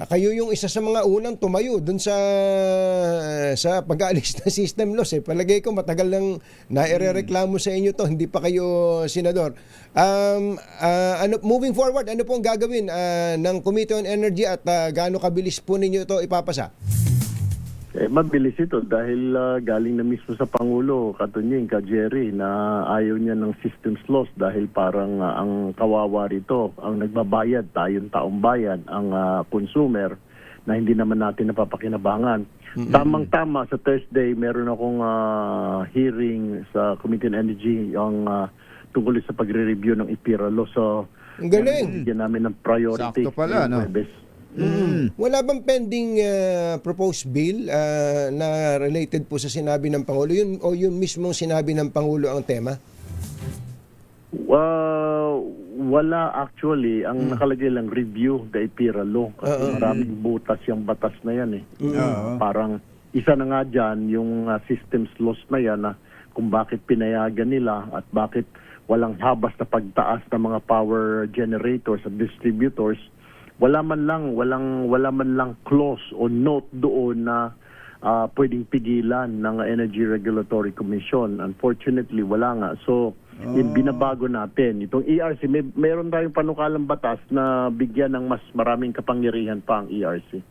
kayo yung isa sa mga unang tumayo dun sa pag-aalis ng system loss. Palagay ko matagal nang nairereklamo sa inyo to, hindi pa kayo senador. Moving forward, ano pong gagawin ng Committee on Energy at gaano kabilis po ninyo ito ipapasa? Mabilis ito dahil galing na mismo sa Pangulo, Katunying, ka Jerry, na ayaw niya ng systems loss dahil parang ang kawawa rito, ang nagbabayad, tayong taong bayan, ang consumer, na hindi naman natin napapakinabangan. Tamang-tama, sa Thursday, meron akong hearing sa Committee on Energy ang tungkol sa pagre-review ng IPIRA law. So, ang galing! bigyan namin ng priority. Sakto pala, no? Wala bang pending proposed bill na related po sa sinabi ng Pangulo? Yun, o yun mismong sinabi ng Pangulo ang tema? Wala actually. Ang nakalagay lang, review the IPIRA law. Kasi maraming butas yung batas na yan eh. Parang isa na nga dyan yung systems loss na yan na kung bakit pinayagan nila at bakit walang habas na pagtaas ng mga power generators at distributors. Wala man lang clause o note doon na pwedeng pigilan ng Energy Regulatory Commission. Unfortunately, wala nga. So, binabago natin. Itong ERC, mayroon tayong panukalang batas na bigyan ng mas maraming kapangyarihan pa ang ERC.